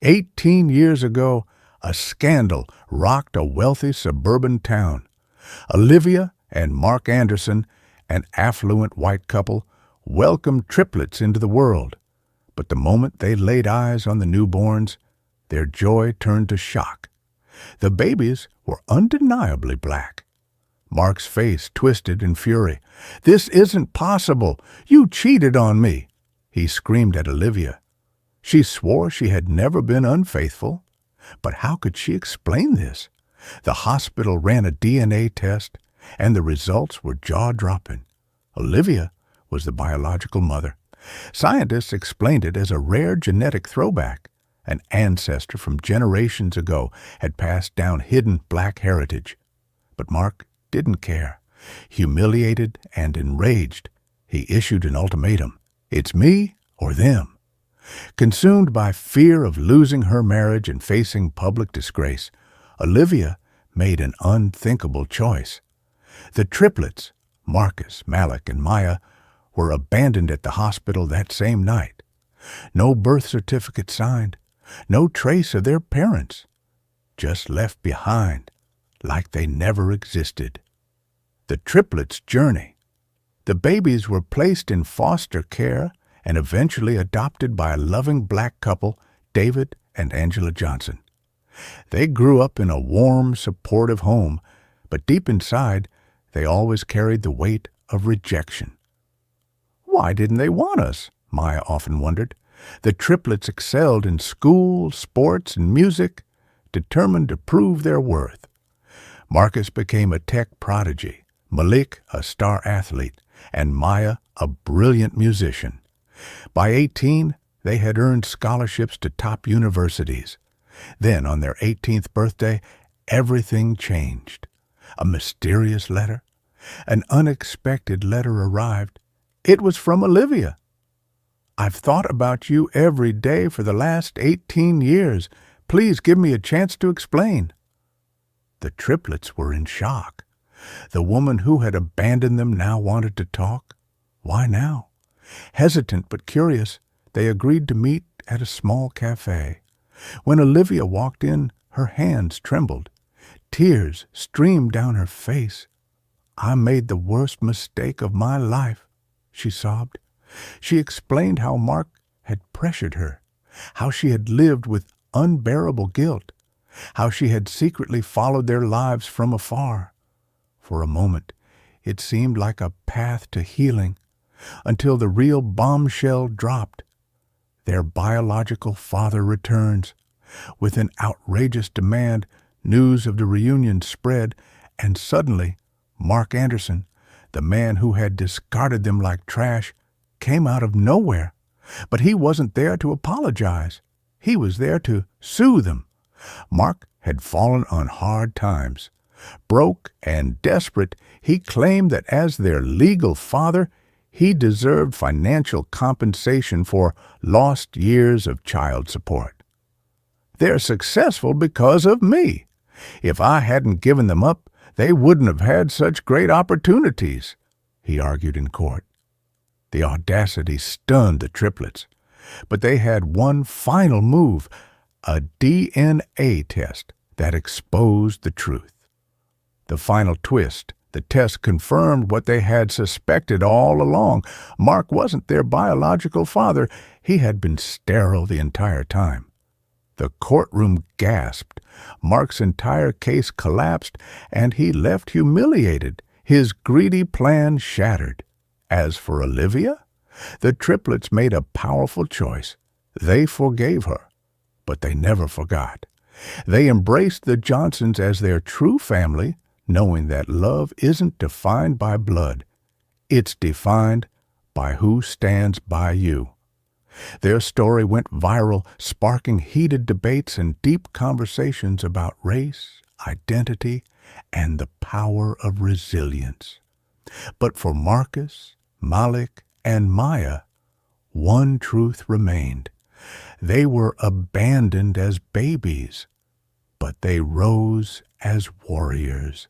18 years ago, a scandal rocked a wealthy suburban town. Olivia and Mark Anderson, an affluent white couple, welcomed triplets into the world. But the moment they laid eyes on the newborns, their joy turned to shock. The babies were undeniably black. Mark's face twisted in fury. "This isn't possible! You cheated on me!" he screamed at Olivia. She swore she had never been unfaithful. But how could she explain this? The hospital ran a DNA test, and the results were jaw-dropping. Olivia was the biological mother. Scientists explained it as a rare genetic throwback. An ancestor from generations ago had passed down hidden black heritage. But Mark didn't care. Humiliated and enraged, he issued an ultimatum. It's me or them. Consumed by fear of losing her marriage and facing public disgrace, Olivia made an unthinkable choice. The triplets, Marcus, Malik, and Maya, were abandoned at the hospital that same night. No birth certificate signed, no trace of their parents, just left behind like they never existed. The triplets' journey. The babies were placed in foster care and eventually adopted by a loving black couple, David and Angela Johnson. They grew up in a warm, supportive home, but deep inside, they always carried the weight of rejection. Why didn't they want us? Maya often wondered. The triplets excelled in school, sports, and music, determined to prove their worth. Marcus became a tech prodigy, Malik a star athlete, and Maya a brilliant musician. By 18, they had earned scholarships to top universities. Then, on their 18th birthday, everything changed. A mysterious letter. An unexpected letter arrived. It was from Olivia. "I've thought about you every day for the last 18 years. Please give me a chance to explain." The triplets were in shock. The woman who had abandoned them now wanted to talk. Why now? Hesitant but curious, they agreed to meet at a small cafe. When Olivia walked in, her hands trembled. Tears streamed down her face. "I made the worst mistake of my life," she sobbed. She explained how Mark had pressured her, how she had lived with unbearable guilt, how she had secretly followed their lives from afar. For a moment, it seemed like a path to healing, until the real bombshell dropped. Their biological father returns. With an outrageous demand, news of the reunion spread, and suddenly, Mark Anderson, the man who had discarded them like trash, came out of nowhere. But he wasn't there to apologize. He was there to sue them. Mark had fallen on hard times. Broke and desperate, he claimed that as their legal father, he deserved financial compensation for lost years of child support. "They're successful because of me. If I hadn't given them up, they wouldn't have had such great opportunities," he argued in court. The audacity stunned the triplets. But they had one final move, a DNA test that exposed the truth. The final twist. The test confirmed what they had suspected all along. Mark wasn't their biological father. He had been sterile the entire time. The courtroom gasped. Mark's entire case collapsed, and he left humiliated, his greedy plan shattered. As for Olivia, the triplets made a powerful choice. They forgave her, but they never forgot. They embraced the Johnsons as their true family, knowing that love isn't defined by blood. It's defined by who stands by you. Their story went viral, sparking heated debates and deep conversations about race, identity, and the power of resilience. But for Marcus, Malik, and Maya, one truth remained. They were abandoned as babies, but they rose as warriors.